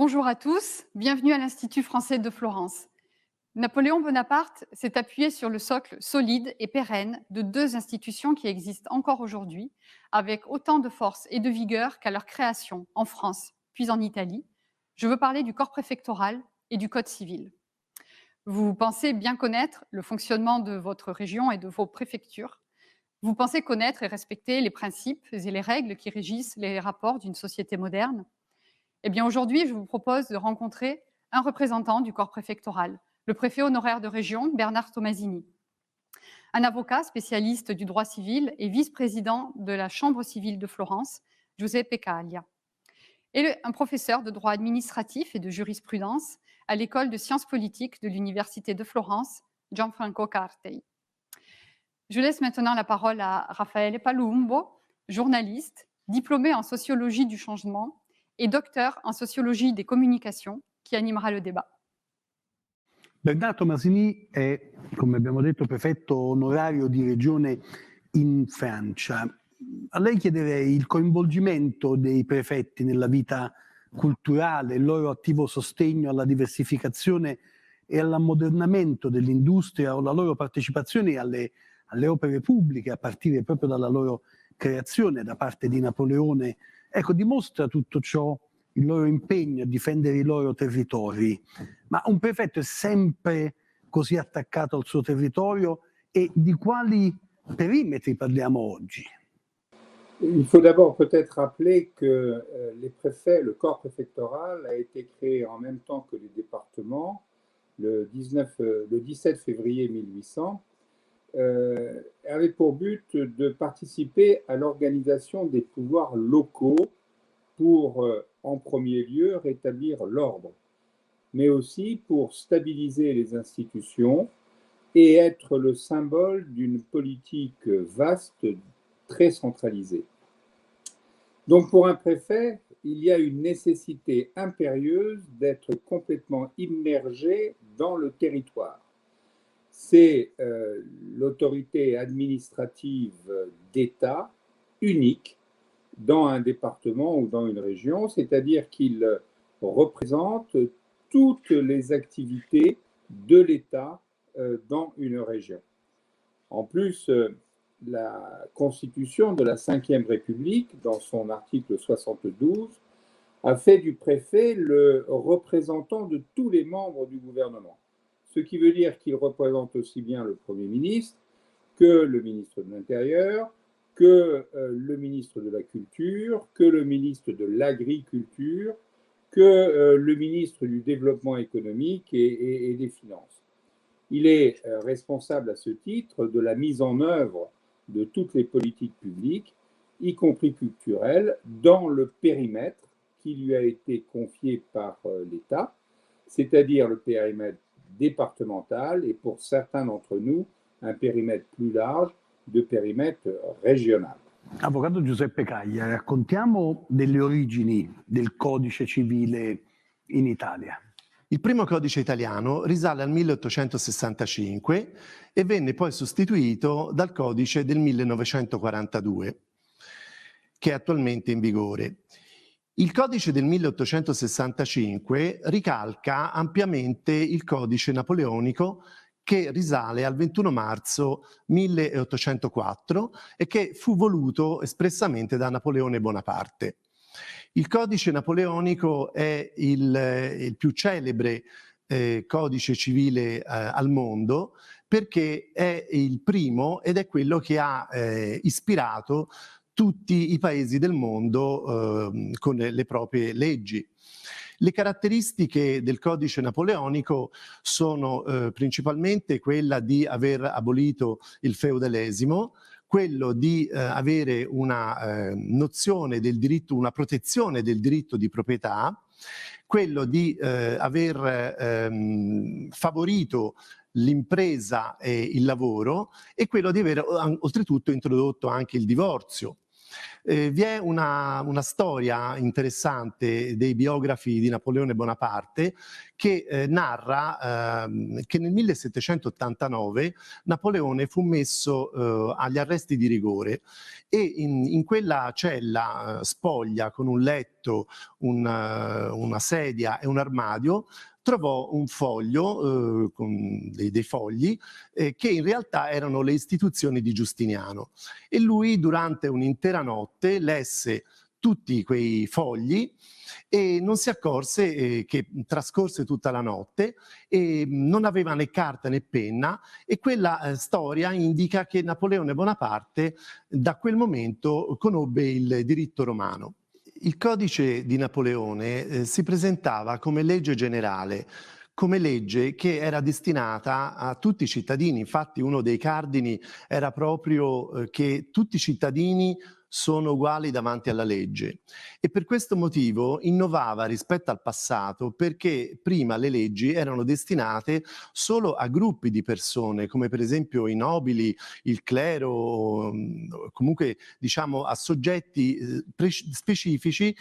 Bonjour à tous, bienvenue à l'Institut français de Florence. Napoléon Bonaparte s'est appuyé sur le socle solide et pérenne de deux institutions qui existent encore aujourd'hui, avec autant de force et de vigueur qu'à leur création en France, puis en Italie. Je veux parler du corps préfectoral et du Code civil. Vous pensez bien connaître le fonctionnement de votre région et de vos préfectures. Vous pensez connaître et respecter les principes et les règles qui régissent les rapports d'une société moderne. Eh bien, aujourd'hui, je vous propose de rencontrer un représentant du corps préfectoral, le préfet honoraire de région, Bernard Tomasini. Un avocat spécialiste du droit civil et vice-président de la Chambre civile de Florence, Giuseppe Caglia. Et un professeur de droit administratif et de jurisprudence à l'école de sciences politiques de l'Université de Florence, Gianfranco Cartei. Je laisse maintenant la parole à Raffaele Palumbo, journaliste, diplômé en sociologie du changement et docteur en sociologie des communications, qui animera le débat. Bernardo Tomasini è, come abbiamo detto, prefetto onorario di regione in Francia. A lei chiederei il coinvolgimento dei prefetti nella vita culturale, il loro attivo sostegno alla diversificazione e all'ammodernamento dell'industria o la loro partecipazione alle opere pubbliche a partire proprio dalla loro creazione da parte di Napoleone. Ecco, dimostra tutto ciò il loro impegno a difendere i loro territori. Ma un prefetto è sempre così attaccato al suo territorio e di quali perimetri parliamo oggi? Il faut d'abord peut-être rappeler que les préfets, le corps préfectoral a été créé en même temps que les départements le 17 février 1800, avait pour but de participer à l'organisation des pouvoirs locaux pour, en premier lieu, rétablir l'ordre, mais aussi pour stabiliser les institutions et être le symbole d'une politique vaste, très centralisée. Donc pour un préfet, il y a une nécessité impérieuse d'être complètement immergé dans le territoire. C'est l'autorité administrative d'État unique dans un département ou dans une région, c'est-à-dire qu'il représente toutes les activités de l'État dans une région. En plus, la Constitution de la Ve République, dans son article 72, a fait du préfet le représentant de tous les membres du gouvernement. Ce qui veut dire qu'il représente aussi bien le Premier ministre que le ministre de l'Intérieur, que le ministre de la Culture, que le ministre de l'Agriculture, que le ministre du Développement économique et des Finances. Il est responsable à ce titre de la mise en œuvre de toutes les politiques publiques, y compris culturelles, dans le périmètre qui lui a été confié par l'État, c'est-à-dire le périmètre départemental et pour certains d'entre nous, un périmètre plus large de périmètre régional. Avvocato Giuseppe Caglia, raccontiamo delle origini del codice civile in Italia. Il primo codice italiano risale al 1865 e venne poi sostituito dal codice del 1942, che è attualmente in vigore. Il codice del 1865 ricalca ampiamente il codice napoleonico che risale al 21 marzo 1804 e che fu voluto espressamente da Napoleone Bonaparte. Il codice napoleonico è il più celebre codice civile al mondo perché è il primo ed è quello che ha ispirato tutti i paesi del mondo con le proprie leggi. Le caratteristiche del codice napoleonico sono principalmente quella di aver abolito il feudalesimo, quello di avere una nozione del diritto, una protezione del diritto di proprietà, quello di aver favorito l'impresa e il lavoro e quello di aver oltretutto introdotto anche il divorzio. Vi è una storia interessante dei biografi di Napoleone Bonaparte che narra che nel 1789 Napoleone fu messo agli arresti di rigore e in quella cella spoglia con un letto, una sedia e un armadio trovò un foglio con dei fogli che in realtà erano le istituzioni di Giustiniano e lui durante un'intera notte lesse tutti quei fogli e non si accorse che trascorse tutta la notte e non aveva né carta né penna e quella storia indica che Napoleone Bonaparte da quel momento conobbe il diritto romano. Il codice di Napoleone si presentava come legge generale, come legge che era destinata a tutti i cittadini. Infatti uno dei cardini era proprio che tutti i cittadini sono uguali davanti alla legge e per questo motivo innovava rispetto al passato perché prima le leggi erano destinate solo a gruppi di persone come per esempio i nobili, il clero, comunque diciamo a soggetti specifici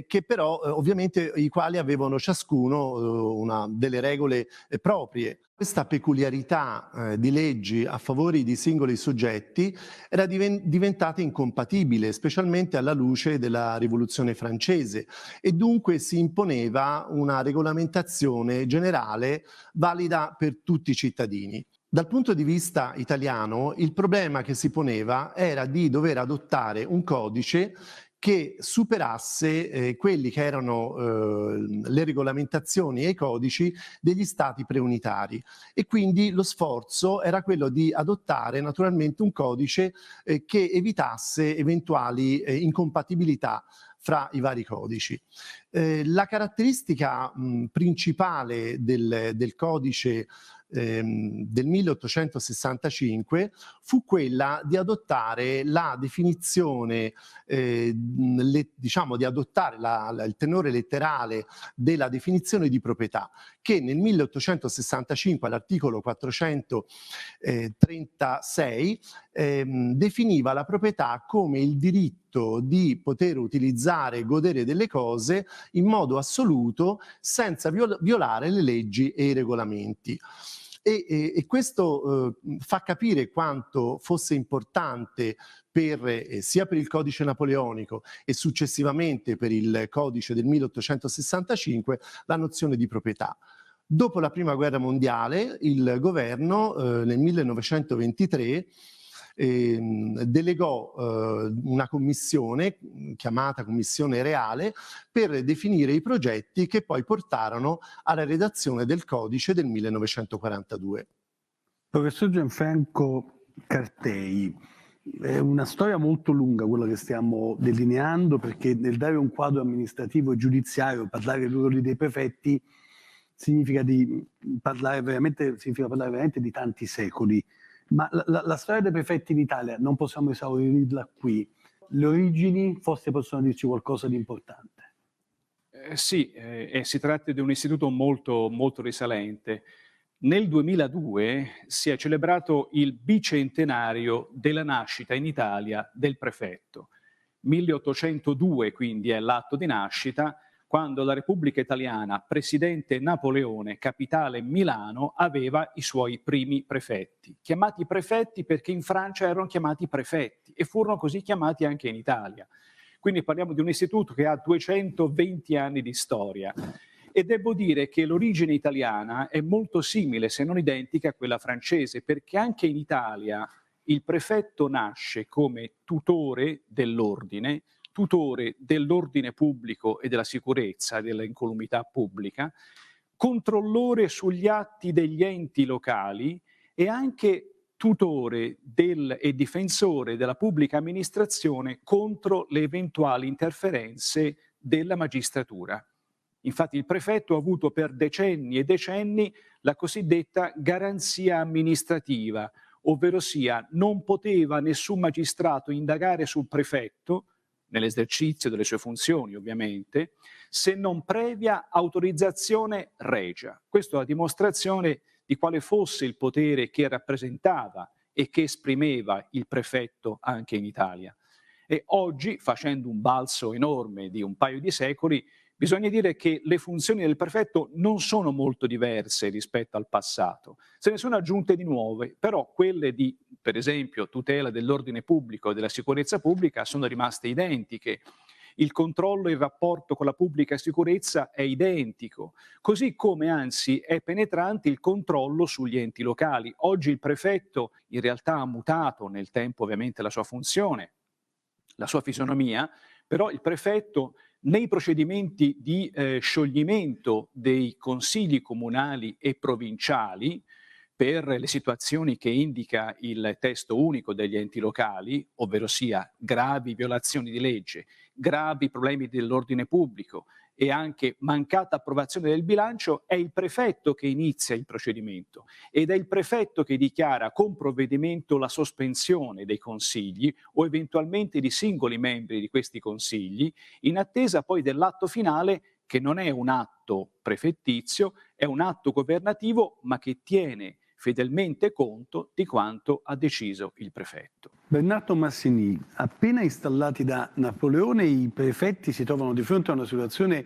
che però ovviamente i quali avevano ciascuno delle regole proprie. Questa peculiarità di leggi a favore di singoli soggetti era diventata incompatibile, specialmente alla luce della Rivoluzione francese, e dunque si imponeva una regolamentazione generale valida per tutti i cittadini. Dal punto di vista italiano, il problema che si poneva era di dover adottare un codice che superasse quelli che erano le regolamentazioni e i codici degli stati preunitari e quindi lo sforzo era quello di adottare naturalmente un codice che evitasse eventuali incompatibilità fra i vari codici. La caratteristica principale del codice del 1865 fu quella di adottare la definizione, diciamo di adottare il tenore letterale della definizione di proprietà, che nel 1865 all'articolo 436 definiva la proprietà come il diritto di poter utilizzare e godere delle cose in modo assoluto senza violare le leggi e i regolamenti. E questo fa capire quanto fosse importante sia per il codice napoleonico e successivamente per il codice del 1865 la nozione di proprietà. Dopo la Prima Guerra Mondiale il governo nel 1923 delegò una commissione chiamata Commissione Reale per definire i progetti che poi portarono alla redazione del codice del 1942. Professor Gianfranco Cartei, è una storia molto lunga quella che stiamo delineando perché nel dare un quadro amministrativo e giudiziario, parlare dei ruoli dei prefetti significa parlare veramente di tanti secoli. Ma la storia dei prefetti in Italia non possiamo esaurirla qui. Le origini forse possono dirci qualcosa di importante. Sì, si tratta di un istituto molto, molto risalente. Nel 2002 si è celebrato il bicentenario della nascita in Italia del prefetto. 1802 quindi è l'atto di nascita, quando la Repubblica Italiana, presidente Napoleone, capitale Milano, aveva i suoi primi prefetti. Chiamati prefetti perché in Francia erano chiamati prefetti e furono così chiamati anche in Italia. Quindi parliamo di un istituto che ha 220 anni di storia. E devo dire che l'origine italiana è molto simile, se non identica, a quella francese, perché anche in Italia il prefetto nasce come tutore dell'ordine pubblico e della sicurezza, dell'incolumità pubblica, controllore sugli atti degli enti locali e anche tutore e difensore della pubblica amministrazione contro le eventuali interferenze della magistratura. Infatti il prefetto ha avuto per decenni e decenni la cosiddetta garanzia amministrativa, ovverosia non poteva nessun magistrato indagare sul prefetto, nell'esercizio delle sue funzioni ovviamente, se non previa autorizzazione regia. Questa è la dimostrazione di quale fosse il potere che rappresentava e che esprimeva il prefetto anche in Italia. E oggi, facendo un balzo enorme di un paio di secoli, bisogna dire che le funzioni del prefetto non sono molto diverse rispetto al passato. Se ne sono aggiunte di nuove, però quelle di, per esempio, tutela dell'ordine pubblico e della sicurezza pubblica sono rimaste identiche. Il controllo e il rapporto con la pubblica sicurezza è identico, così come anzi è penetrante il controllo sugli enti locali. Oggi il prefetto in realtà ha mutato nel tempo ovviamente la sua funzione, la sua fisionomia, però il prefetto nei procedimenti di scioglimento dei consigli comunali e provinciali per le situazioni che indica il testo unico degli enti locali, ovvero sia gravi violazioni di legge, gravi problemi dell'ordine pubblico e anche mancata approvazione del bilancio, è il prefetto che inizia il procedimento ed è il prefetto che dichiara con provvedimento la sospensione dei consigli o eventualmente di singoli membri di questi consigli, in attesa poi dell'atto finale che non è un atto prefettizio, è un atto governativo ma che tiene fedelmente conto di quanto ha deciso il prefetto. Bernardo Massini, appena installati da Napoleone, i prefetti si trovano di fronte a una situazione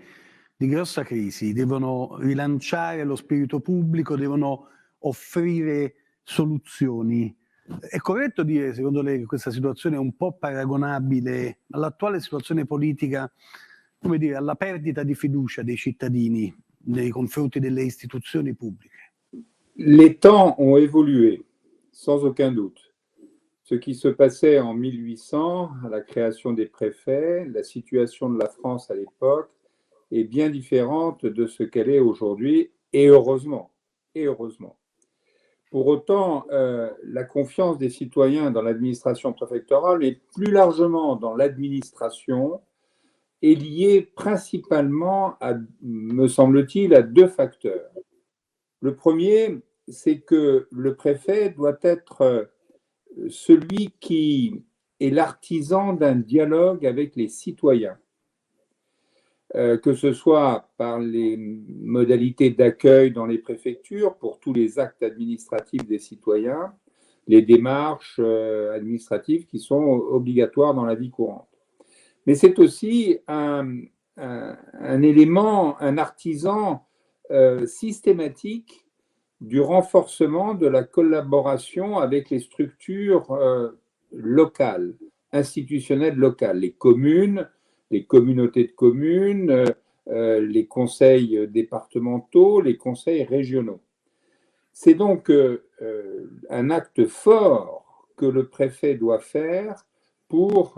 di grossa crisi, devono rilanciare lo spirito pubblico, devono offrire soluzioni. È corretto dire, secondo lei, che questa situazione è un po' paragonabile all'attuale situazione politica, come dire, alla perdita di fiducia dei cittadini nei confronti delle istituzioni pubbliche? Les temps ont évolué, sans aucun doute. Ce qui se passait en 1800, à la création des préfets, la situation de la France à l'époque est bien différente de ce qu'elle est aujourd'hui, et heureusement. Et heureusement. Pour autant, la confiance des citoyens dans l'administration préfectorale et plus largement dans l'administration est liée principalement, me semble-t-il, à deux facteurs. Le premier, c'est que le préfet doit être celui qui est l'artisan d'un dialogue avec les citoyens, que ce soit par les modalités d'accueil dans les préfectures pour tous les actes administratifs des citoyens, les démarches administratives qui sont obligatoires dans la vie courante. Mais c'est aussi un élément, un artisan systématique du renforcement de la collaboration avec les structures locales, institutionnelles locales, les communes, les communautés de communes, les conseils départementaux, les conseils régionaux. C'est donc un acte fort que le préfet doit faire pour,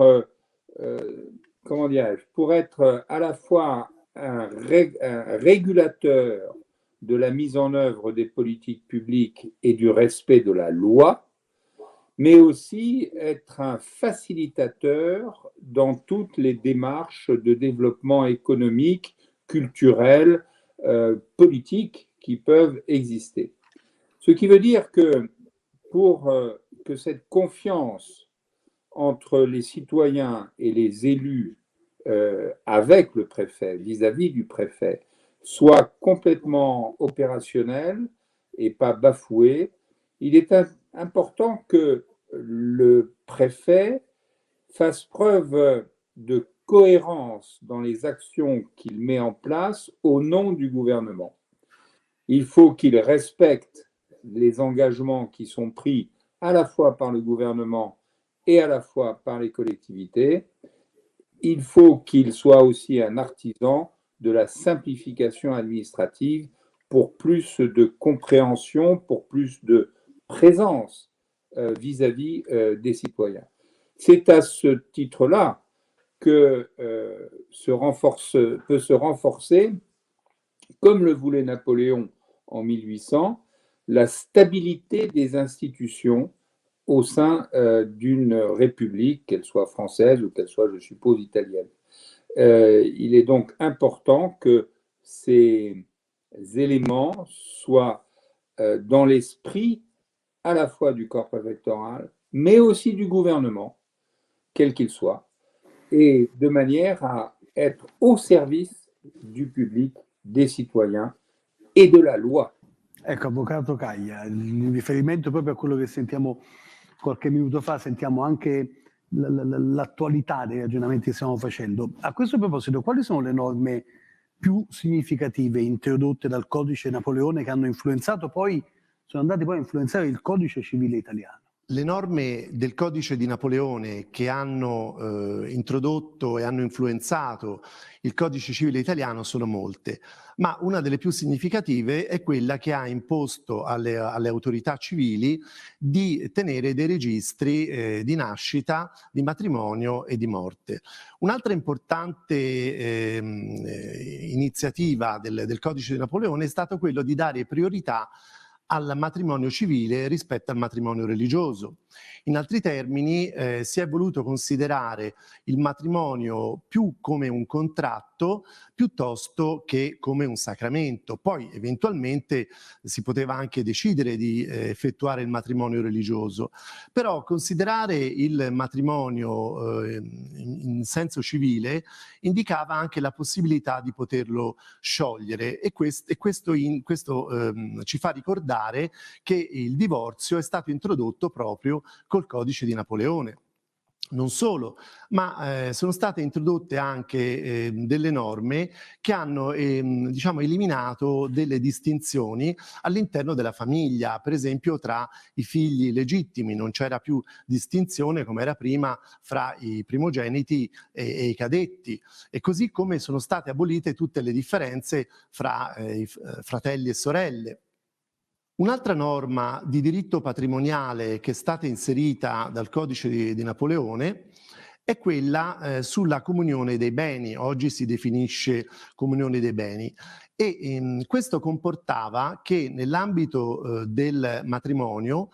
comment dirais-je, pour être à la fois un régulateur de la mise en œuvre des politiques publiques et du respect de la loi, mais aussi être un facilitateur dans toutes les démarches de développement économique, culturel, politique qui peuvent exister. Ce qui veut dire que pour que cette confiance entre les citoyens et les élus avec le préfet, vis-à-vis du préfet, soit complètement opérationnelle et pas bafouée, il est important que le préfet fasse preuve de cohérence dans les actions qu'il met en place au nom du gouvernement. Il faut qu'il respecte les engagements qui sont pris à la fois par le gouvernement et à la fois par les collectivités. Il faut qu'il soit aussi un artisan de la simplification administrative pour plus de compréhension, pour plus de présence vis-à-vis des citoyens. C'est à ce titre-là que peut se renforcer, comme le voulait Napoléon en 1800, la stabilité des institutions au sein d'une république, qu'elle soit française ou qu'elle soit, je suppose, italienne. Il est donc important que ces éléments soient dans l'esprit à la fois du corps préfectoral, mais aussi du gouvernement, quel qu'il soit, et de manière à être au service du public, des citoyens e della loi. Ecco, Avvocato Caglia, in riferimento proprio a quello che sentiamo qualche minuto fa, sentiamo anche l'attualità dei ragionamenti che stiamo facendo. A questo proposito, quali sono le norme più significative introdotte dal Codice Napoleone che hanno influenzato poi, sono andate poi a influenzare il Codice Civile italiano? Le norme del Codice di Napoleone che hanno introdotto e hanno influenzato il Codice Civile italiano sono molte, ma una delle più significative è quella che ha imposto alle autorità civili di tenere dei registri di nascita, di matrimonio e di morte. Un'altra importante iniziativa del Codice di Napoleone è stato quello di dare priorità al matrimonio civile rispetto al matrimonio religioso. In altri termini, si è voluto considerare il matrimonio più come un contratto piuttosto che come un sacramento. Poi eventualmente si poteva anche decidere di effettuare il matrimonio religioso, però considerare il matrimonio in senso civile indicava anche la possibilità di poterlo sciogliere e questo ci fa ricordare che il divorzio è stato introdotto proprio col Codice di Napoleone. Non solo, ma sono state introdotte anche delle norme che hanno diciamo, eliminato delle distinzioni all'interno della famiglia, per esempio tra i figli legittimi, non c'era più distinzione come era prima fra i primogeniti e i cadetti, e così come sono state abolite tutte le differenze fra i fratelli e sorelle. Un'altra norma di diritto patrimoniale che è stata inserita dal Codice di Napoleone è quella sulla comunione dei beni, oggi si definisce comunione dei beni, e questo comportava che nell'ambito del matrimonio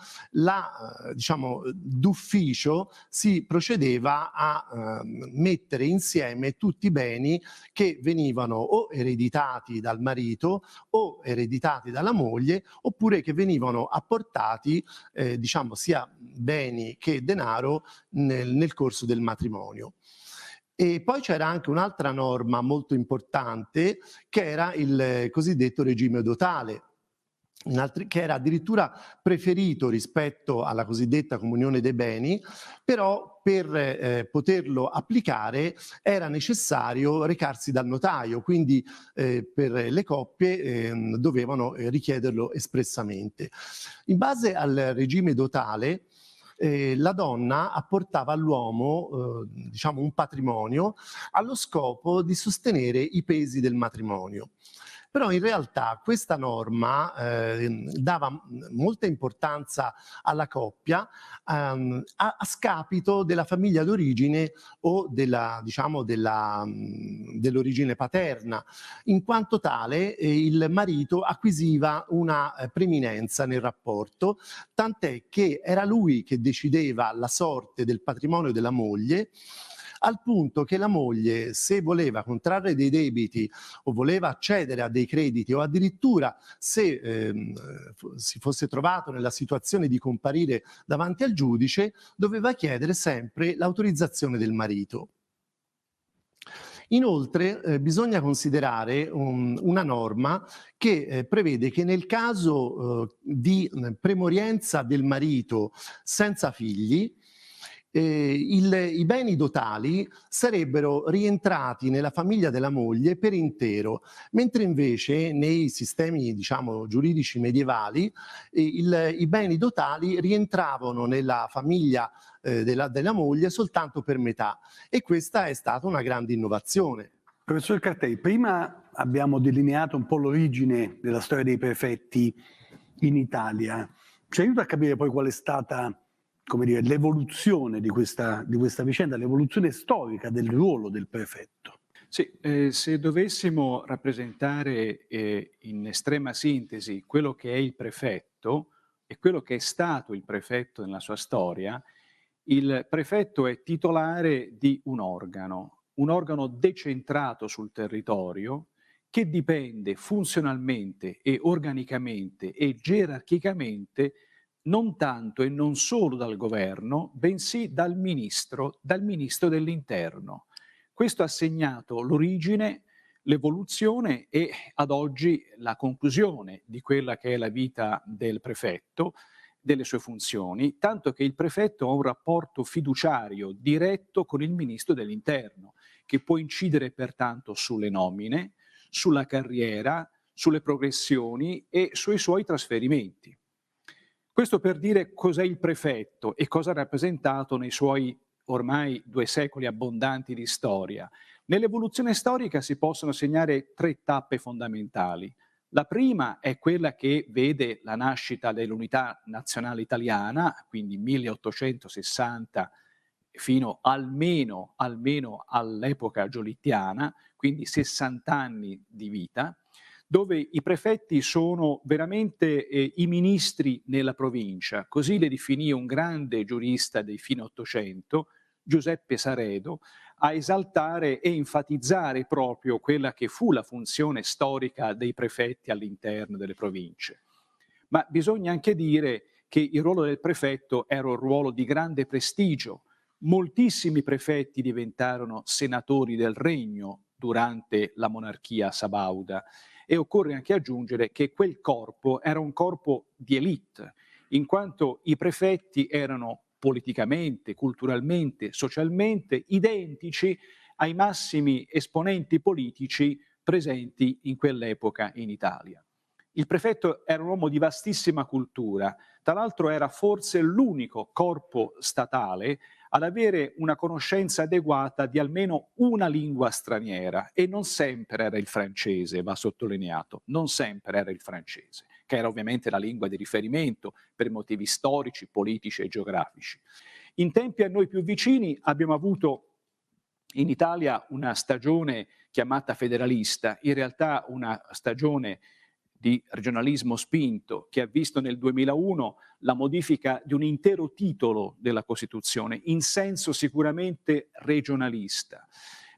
diciamo, d'ufficio si procedeva a mettere insieme tutti i beni che venivano o ereditati dal marito o ereditati dalla moglie, oppure che venivano apportati diciamo, sia beni che denaro nel corso del matrimonio. E poi c'era anche un'altra norma molto importante che era il cosiddetto regime dotale, che era addirittura preferito rispetto alla cosiddetta comunione dei beni, però per poterlo applicare era necessario recarsi dal notaio, quindi per le coppie dovevano richiederlo espressamente. In base al regime dotale, la donna apportava all'uomo diciamo un patrimonio allo scopo di sostenere i pesi del matrimonio. Però in realtà questa norma dava molta importanza alla coppia a scapito della famiglia d'origine o dell'origine paterna, in quanto tale il marito acquisiva una preminenza nel rapporto, tant'è che era lui che decideva la sorte del patrimonio della moglie, al punto che la moglie, se voleva contrarre dei debiti o voleva accedere a dei crediti o addirittura se si fosse trovato nella situazione di comparire davanti al giudice, doveva chiedere sempre l'autorizzazione del marito. Inoltre bisogna considerare una norma che prevede che nel caso di premorienza del marito senza figli, i beni dotali sarebbero rientrati nella famiglia della moglie per intero, mentre invece nei sistemi diciamo, giuridici medievali i beni dotali rientravano nella famiglia della moglie soltanto per metà, e questa è stata una grande innovazione. Professor Cartelli, prima abbiamo delineato un po' l'origine della storia dei prefetti in Italia. Ci aiuta a capire poi qual è stata, come dire, l'evoluzione di questa vicenda, l'evoluzione storica del ruolo del prefetto? Sì, se dovessimo rappresentare in estrema sintesi quello che è il prefetto e quello che è stato il prefetto nella sua storia, il prefetto è titolare di un organo decentrato sul territorio che dipende funzionalmente e organicamente e gerarchicamente non tanto e non solo dal governo, bensì dal ministro dell'interno. Questo ha segnato l'origine, l'evoluzione e ad oggi la conclusione di quella che è la vita del prefetto, delle sue funzioni, tanto che il prefetto ha un rapporto fiduciario diretto con il ministro dell'Interno, che può incidere pertanto sulle nomine, sulla carriera, sulle progressioni e sui suoi trasferimenti. Questo per dire cos'è il prefetto e cosa ha rappresentato nei suoi ormai 2 secoli abbondanti di storia. Nell'evoluzione storica si possono segnare 3 tappe fondamentali. La prima è quella che vede la nascita dell'Unità Nazionale Italiana, quindi 1860 fino almeno all'epoca giolittiana, quindi 60 anni di vita, dove i prefetti sono veramente i ministri nella provincia. Così le definì un grande giurista del fine Ottocento, Giuseppe Saredo, a esaltare e enfatizzare proprio quella che fu la funzione storica dei prefetti all'interno delle province. Ma bisogna anche dire che il ruolo del prefetto era un ruolo di grande prestigio. Moltissimi prefetti diventarono senatori del regno durante la monarchia sabauda e occorre anche aggiungere che quel corpo era un corpo di élite, in quanto i prefetti erano politicamente, culturalmente, socialmente identici ai massimi esponenti politici presenti in quell'epoca in Italia. Il prefetto era un uomo di vastissima cultura, tra l'altro era forse l'unico corpo statale ad avere una conoscenza adeguata di almeno una lingua straniera, e non sempre era il francese, va sottolineato, non sempre era il francese, che era ovviamente la lingua di riferimento per motivi storici, politici e geografici. In tempi a noi più vicini abbiamo avuto in Italia una stagione chiamata federalista, in realtà una stagione di regionalismo spinto, che ha visto nel 2001 la modifica di un intero titolo della Costituzione, in senso sicuramente regionalista.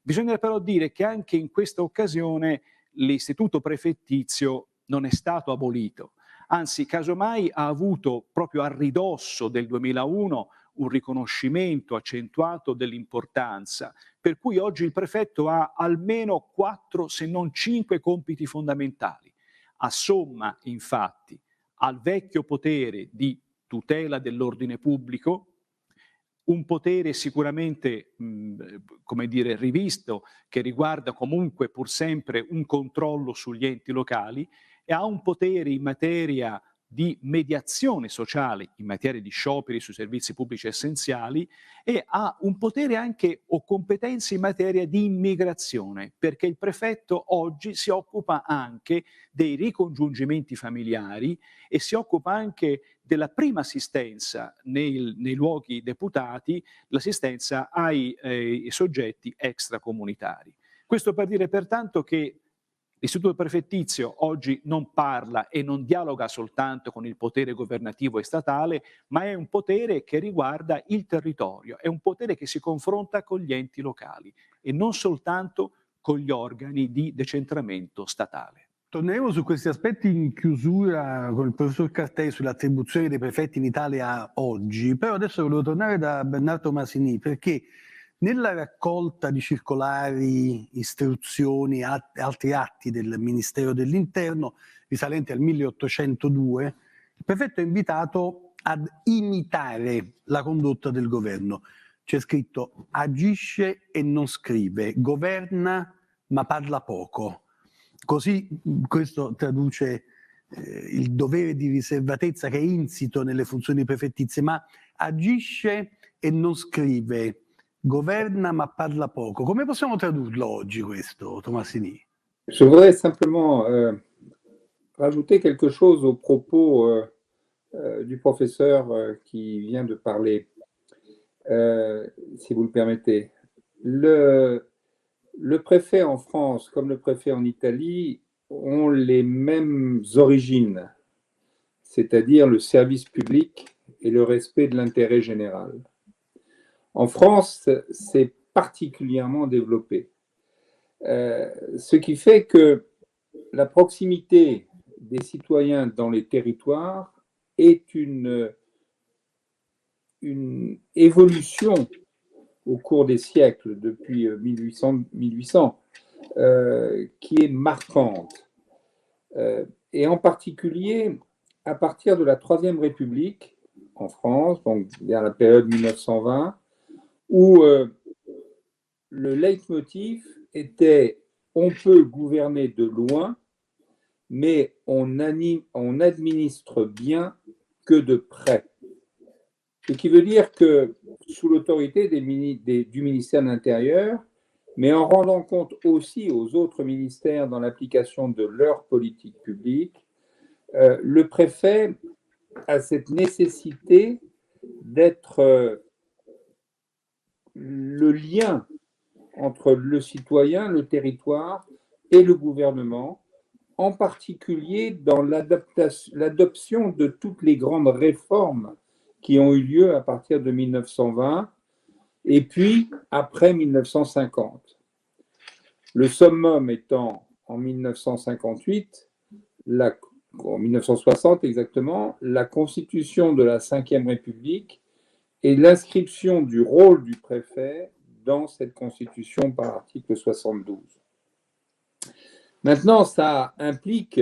Bisogna però dire che anche in questa occasione l'istituto prefettizio non è stato abolito, anzi casomai ha avuto proprio a ridosso del 2001 un riconoscimento accentuato dell'importanza, per cui oggi il prefetto ha almeno 4 se non 5 compiti fondamentali. Assomma infatti al vecchio potere di tutela dell'ordine pubblico, un potere sicuramente come dire, rivisto, che riguarda comunque pur sempre un controllo sugli enti locali, e ha un potere in materia di mediazione sociale, in materia di scioperi sui servizi pubblici essenziali, e ha un potere anche o competenze in materia di immigrazione, perché il prefetto oggi si occupa anche dei ricongiungimenti familiari e si occupa anche della prima assistenza nei luoghi deputati, l'assistenza ai soggetti extracomunitari. Questo per dire pertanto che l'istituto prefettizio oggi non parla e non dialoga soltanto con il potere governativo e statale, ma è un potere che riguarda il territorio, è un potere che si confronta con gli enti locali e non soltanto con gli organi di decentramento statale. Torneremo su questi aspetti in chiusura con il professor Cartei sull'attribuzione dei prefetti in Italia oggi, però adesso volevo tornare da Bernardo Masini, perché nella raccolta di circolari, istruzioni e altri atti del Ministero dell'Interno risalenti al 1802, il prefetto è invitato ad imitare la condotta del governo. C'è scritto: agisce e non scrive, governa ma parla poco. Così questo traduce il dovere di riservatezza che è insito nelle funzioni prefettizie, ma agisce e non scrive, governa ma parla poco. Come possiamo tradurlo oggi questo, Tomassini? Je voudrais simplement rajouter quelque chose au propos du professeur qui vient de parler, si vous le permettez. Le préfet en France, comme le préfet en Italie, ont les mêmes origines, c'est-à-dire le service public et le respect de l'intérêt général. En France, c'est particulièrement développé. Ce qui fait que la proximité des citoyens dans les territoires est une évolution au cours des siècles, depuis 1800 qui est marquante. Et en particulier, à partir de la Troisième République, en France, donc vers la période 1920, où le leitmotiv était « on peut gouverner de loin, mais on administre bien que de près ». Ce qui veut dire que sous l'autorité du ministère de l'Intérieur, mais en rendant compte aussi aux autres ministères dans l'application de leur politique publique, le préfet a cette nécessité d'être le lien entre le citoyen, le territoire et le gouvernement, en particulier dans l'adoption de toutes les grandes réformes qui ont eu lieu à partir de 1920 et puis après 1950. Le summum étant en 1958, en 1960 exactement, la constitution de la Ve République et l'inscription du rôle du préfet dans cette constitution par l'article 72. Maintenant, ça implique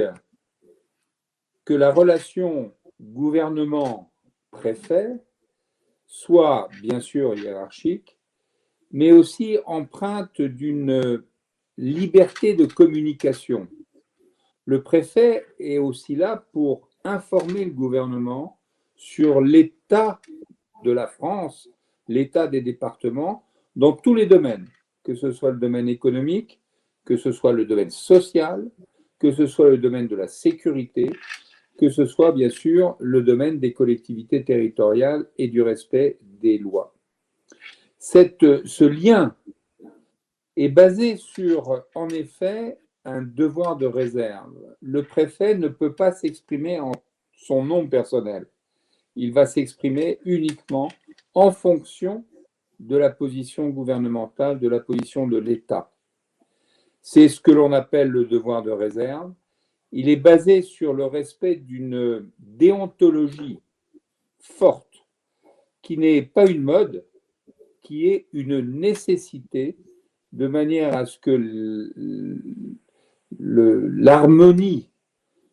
que la relation gouvernement-préfet soit bien sûr hiérarchique, mais aussi empreinte d'une liberté de communication. Le préfet est aussi là pour informer le gouvernement sur l'état de la France, l'état des départements, dans tous les domaines, que ce soit le domaine économique, que ce soit le domaine social, que ce soit le domaine de la sécurité, que ce soit bien sûr le domaine des collectivités territoriales et du respect des lois. Ce lien est basé sur, en effet, un devoir de réserve. Le préfet ne peut pas s'exprimer en son nom personnel. Il va s'exprimer uniquement en fonction de la position gouvernementale, de la position de l'État. C'est ce que l'on appelle le devoir de réserve. Il est basé sur le respect d'une déontologie forte, qui n'est pas une mode, qui est une nécessité, de manière à ce que l'harmonie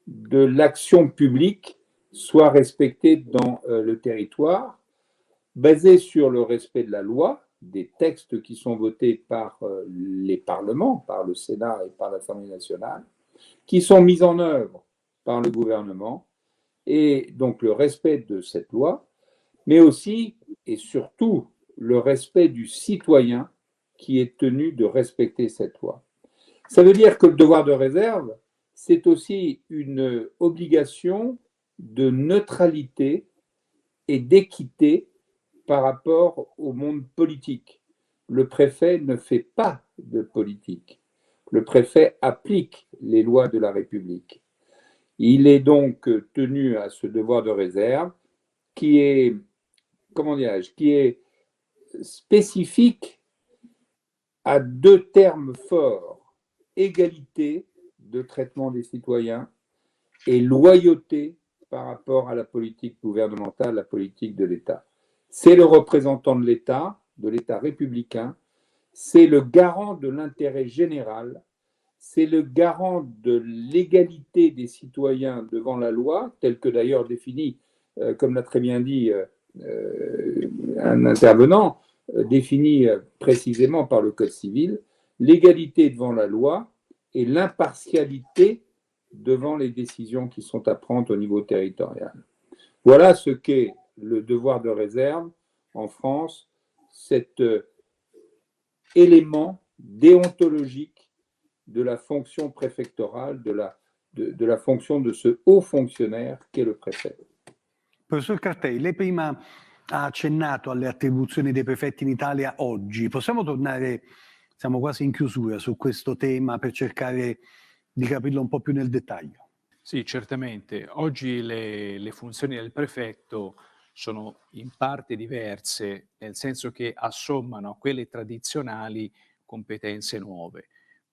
de l'action publique soit respectée dans le territoire, basée sur le respect de la loi, des textes qui sont votés par les parlements, par le Sénat et par l'Assemblée nationale, qui sont mis en œuvre par le gouvernement, et donc le respect de cette loi, mais aussi et surtout le respect du citoyen qui est tenu de respecter cette loi. Ça veut dire que le devoir de réserve, c'est aussi une obligation de neutralité et d'équité par rapport au monde politique. Le préfet ne fait pas de politique. Le préfet applique les lois de la République. Il est donc tenu à ce devoir de réserve qui est, qui est spécifique à deux termes forts: égalité de traitement des citoyens et loyauté par rapport à la politique gouvernementale, la politique de l'État. C'est le représentant de l'État républicain, c'est le garant de l'intérêt général, c'est le garant de l'égalité des citoyens devant la loi, tel que d'ailleurs défini, comme l'a très bien dit un intervenant, défini précisément par le Code civil, l'égalité devant la loi et l'impartialité devant les décisions qui sont à prendre au niveau territorial. Voilà ce qu'est le devoir de réserve en France, cet élément déontologique de la fonction préfectorale, de la fonction de ce haut fonctionnaire qu'est le préfet. Professor Cartei, lei prima ha accennato alle attribuzioni dei prefetti in Italia oggi. Possiamo tornare, siamo quasi in chiusura, su questo tema per cercare di capirlo un po' più nel dettaglio? Sì, certamente. Oggi le funzioni del prefetto sono in parte diverse, nel senso che assommano a quelle tradizionali competenze nuove.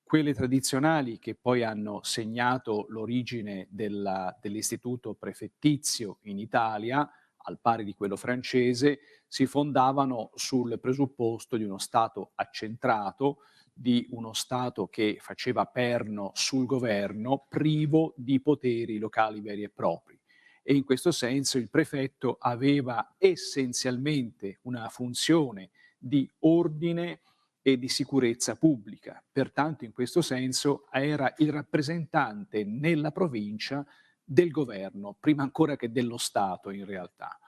Quelle tradizionali che poi hanno segnato l'origine dell'istituto prefettizio in Italia, al pari di quello francese, si fondavano sul presupposto di uno Stato accentrato, di uno Stato che faceva perno sul governo, privo di poteri locali veri e propri. e in questo senso il prefetto aveva essenzialmente una funzione di ordine e di sicurezza pubblica. Pertanto in questo senso era il rappresentante nella provincia del governo, prima ancora che dello Stato in realtà.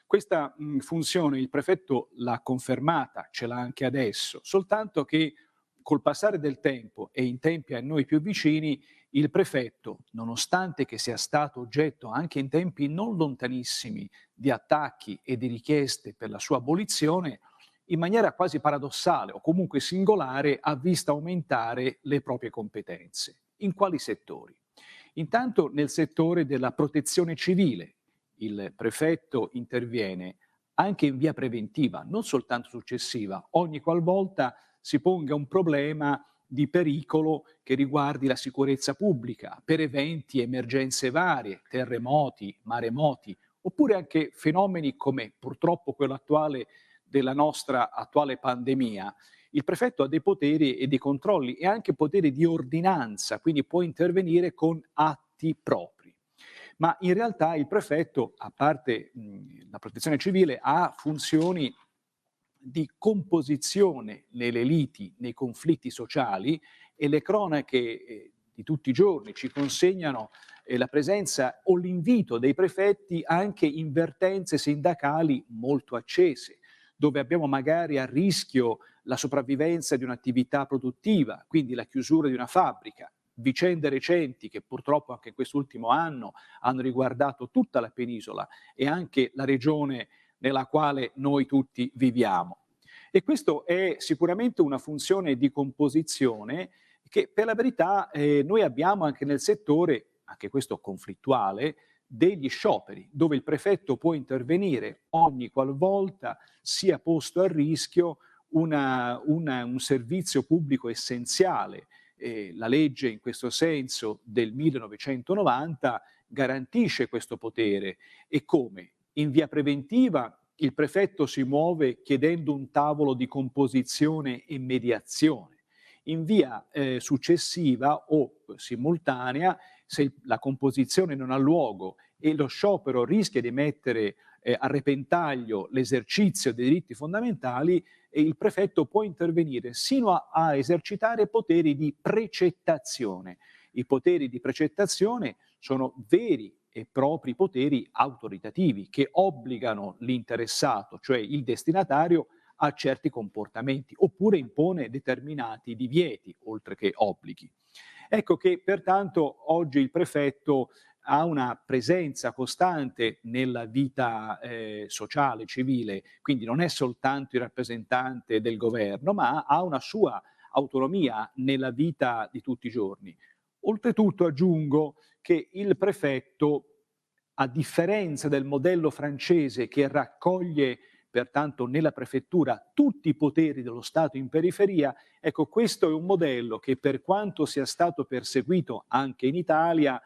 Questa funzione il prefetto l'ha confermata, ce l'ha anche adesso, soltanto che col passare del tempo e in tempi a noi più vicini, il prefetto, nonostante che sia stato oggetto anche in tempi non lontanissimi di attacchi e di richieste per la sua abolizione, in maniera quasi paradossale o comunque singolare ha visto aumentare le proprie competenze. In quali settori? Intanto nel settore della protezione civile. Il prefetto interviene anche in via preventiva, non soltanto successiva, ogni qualvolta si ponga un problema di pericolo che riguardi la sicurezza pubblica, per eventi, emergenze varie, terremoti, maremoti, oppure anche fenomeni come purtroppo quello attuale della nostra attuale pandemia. Il prefetto ha dei poteri e dei controlli e anche poteri di ordinanza, quindi può intervenire con atti propri. Ma in realtà il prefetto, a parte la protezione civile, ha funzioni di composizione nelle liti, nei conflitti sociali, e le cronache di tutti i giorni ci consegnano la presenza o l'invito dei prefetti anche in vertenze sindacali molto accese, dove abbiamo magari a rischio la sopravvivenza di un'attività produttiva, quindi la chiusura di una fabbrica. Vicende recenti che purtroppo anche in quest'ultimo anno hanno riguardato tutta la penisola e anche la regione nella quale noi tutti viviamo. E questo è sicuramente una funzione di composizione che per la verità noi abbiamo anche nel settore, anche questo conflittuale, degli scioperi, dove il prefetto può intervenire ogni qualvolta sia posto a rischio un servizio pubblico essenziale. La legge in questo senso del 1990 garantisce questo potere. E come? In via preventiva il prefetto si muove chiedendo un tavolo di composizione e mediazione. In via successiva o simultanea, se la composizione non ha luogo e lo sciopero rischia di mettere a repentaglio l'esercizio dei diritti fondamentali, il prefetto può intervenire sino a esercitare poteri di precettazione. I poteri di precettazione sono veri e propri poteri autoritativi che obbligano l'interessato, cioè il destinatario, a certi comportamenti, oppure impone determinati divieti, oltre che obblighi. Ecco che pertanto oggi il prefetto ha una presenza costante nella vita sociale, civile, quindi non è soltanto il rappresentante del governo, ma ha una sua autonomia nella vita di tutti i giorni. Oltretutto aggiungo che il prefetto, a differenza del modello francese che raccoglie pertanto nella prefettura tutti i poteri dello Stato in periferia, ecco, questo è un modello che, per quanto sia stato perseguito anche in Italia,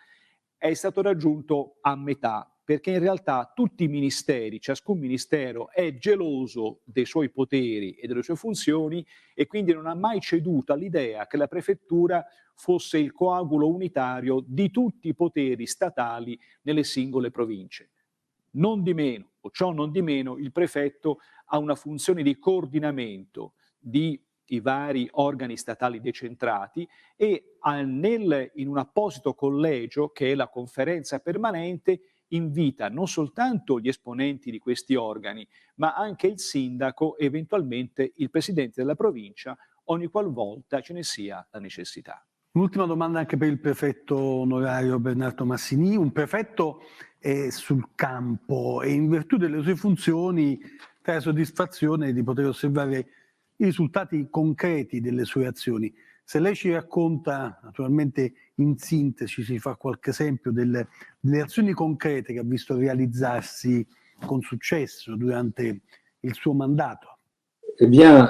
è stato raggiunto a metà, perché in realtà tutti i ministeri, ciascun ministero è geloso dei suoi poteri e delle sue funzioni e quindi non ha mai ceduto all'idea che la prefettura fosse il coagulo unitario di tutti i poteri statali nelle singole province. Non di meno, o ciò non di meno, il prefetto ha una funzione di coordinamento di i vari organi statali decentrati e in un apposito collegio, che è la conferenza permanente, invita non soltanto gli esponenti di questi organi, ma anche il sindaco e eventualmente il presidente della provincia, ogni qualvolta ce ne sia la necessità. Un'ultima domanda anche per il prefetto onorario Bernardo Massini. Un prefetto è sul campo e in virtù delle sue funzioni trae soddisfazione di poter osservare i risultati concreti delle sue azioni. Se lei ci racconta, naturalmente in sintesi, ci fa qualche esempio delle azioni concrete che ha visto realizzarsi con successo durante il suo mandato. Eh bien,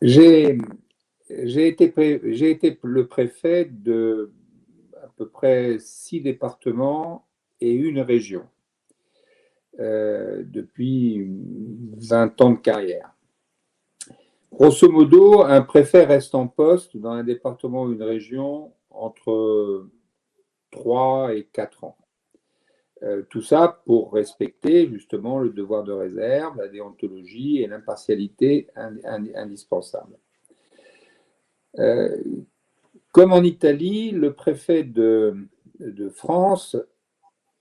j'ai été le préfet de à peu près 6 départements et une région depuis 20 ans de carrière. Grosso modo, un préfet reste en poste dans un département ou une région entre 3 et 4 ans. Tout ça pour respecter justement le devoir de réserve, la déontologie et l'impartialité indispensable. Comme en Italie, le préfet de France,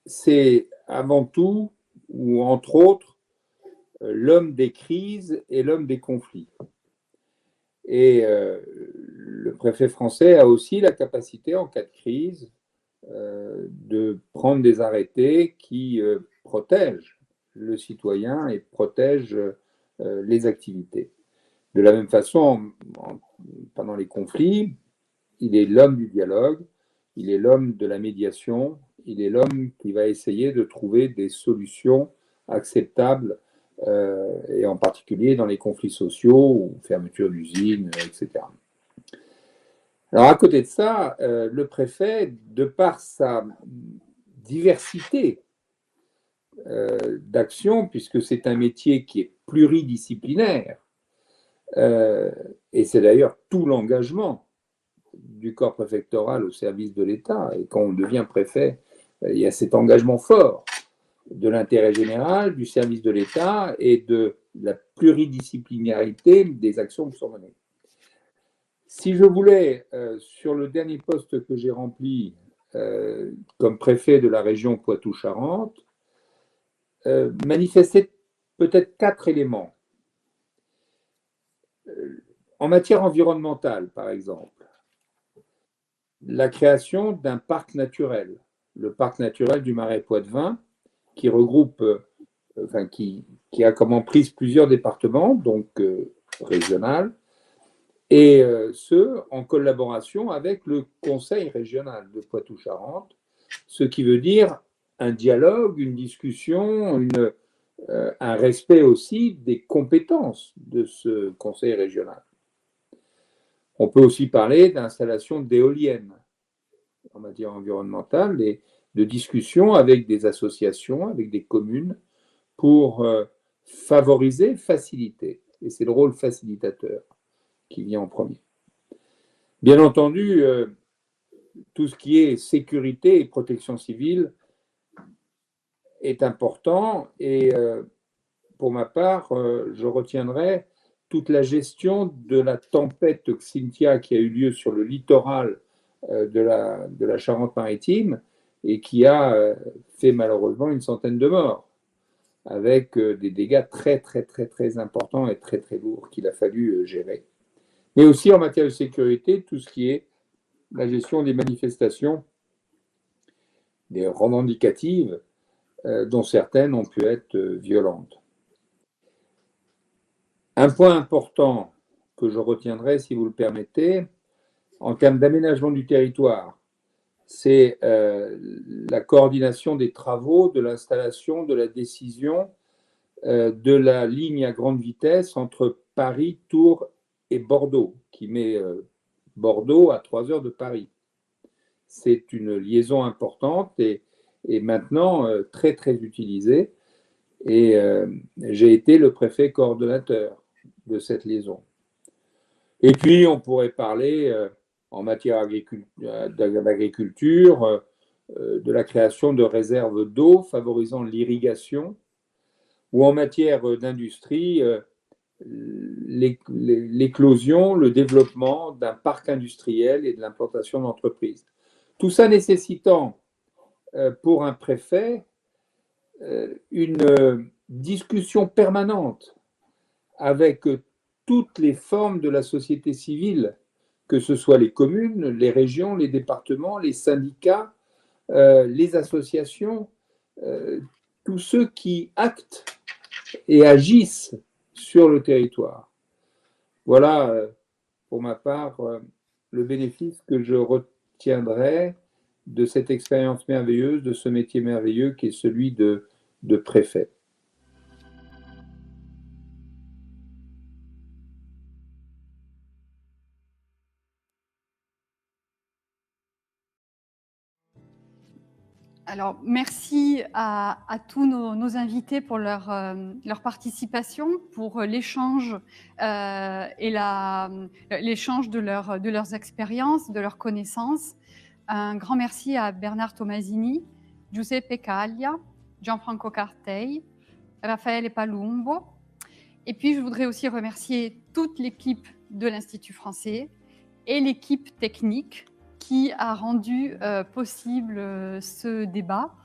c'est avant tout, ou entre autres, l'homme des crises et l'homme des conflits. Et le préfet français a aussi la capacité, en cas de crise, de prendre des arrêtés qui protègent le citoyen et protègent les activités. De la même façon, pendant les conflits, il est l'homme du dialogue, il est l'homme de la médiation, il est l'homme qui va essayer de trouver des solutions acceptables, et en particulier dans les conflits sociaux ou fermeture d'usines, etc. Alors à côté de ça, le préfet, de par sa diversité d'action, puisque c'est un métier qui est pluridisciplinaire, et c'est d'ailleurs tout l'engagement du corps préfectoral au service de l'État. Et quand on devient préfet, il y a cet engagement fort de l'intérêt général, du service de l'État et de la pluridisciplinarité des actions qui sont menées. Si je voulais, sur le dernier poste que j'ai rempli comme préfet de la région Poitou-Charentes, manifester peut-être 4 éléments. En matière environnementale, par exemple, la création d'un parc naturel, le parc naturel du Marais Poitevin, qui regroupe, qui a comme emprise plusieurs départements, donc régional, et ce, en collaboration avec le Conseil régional de Poitou-Charentes, ce qui veut dire un dialogue, une discussion, un respect aussi des compétences de ce Conseil régional. On peut aussi parler d'installation d'éoliennes en matière environnementale et de discussions avec des associations, avec des communes pour favoriser, faciliter. Et c'est le rôle facilitateur qui vient en premier. Bien entendu, tout ce qui est sécurité et protection civile est important et pour ma part, je retiendrai toute la gestion de la tempête Xynthia qui a eu lieu sur le littoral de la Charente-Maritime et qui a fait malheureusement une centaine de morts, avec des dégâts très, très, très, très importants et très, très lourds qu'il a fallu gérer. Mais aussi en matière de sécurité, tout ce qui est la gestion des manifestations, des revendicatives, dont certaines ont pu être violentes. Un point important que je retiendrai, si vous le permettez, en termes d'aménagement du territoire, c'est la coordination des travaux, de l'installation, de la décision de la ligne à grande vitesse entre Paris, Tours et Bordeaux, qui met Bordeaux à 3 heures de Paris. C'est une liaison importante et maintenant très, très utilisée. Et j'ai été le préfet coordonnateur de cette liaison. Et puis, on pourrait parler en matière d'agriculture, de la création de réserves d'eau favorisant l'irrigation, ou en matière d'industrie, l'éclosion, le développement d'un parc industriel et de l'implantation d'entreprises. Tout ça nécessitant pour un préfet une discussion permanente avec toutes les formes de la société civile, que ce soit les communes, les régions, les départements, les syndicats, les associations, tous ceux qui actent et agissent sur le territoire. Voilà, pour ma part, le bénéfice que je retiendrai de cette expérience merveilleuse, de ce métier merveilleux qui est celui de préfet. Alors, merci à tous nos invités pour leur participation, pour l'échange et l'échange de leurs expériences, de leurs connaissances. Un grand merci à Bernard Tomasini, Giuseppe Caglia, Gianfranco Cartei, Raffaele Palumbo. Et puis, je voudrais aussi remercier toute l'équipe de l'Institut français et l'équipe technique qui a rendu possible ce débat.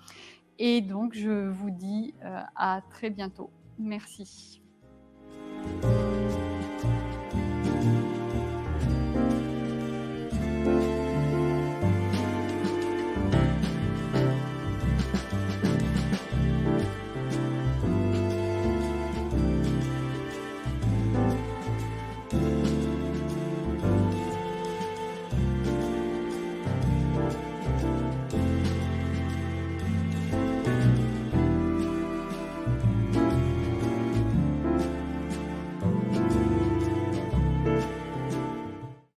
Et donc, je vous dis à très bientôt. Merci.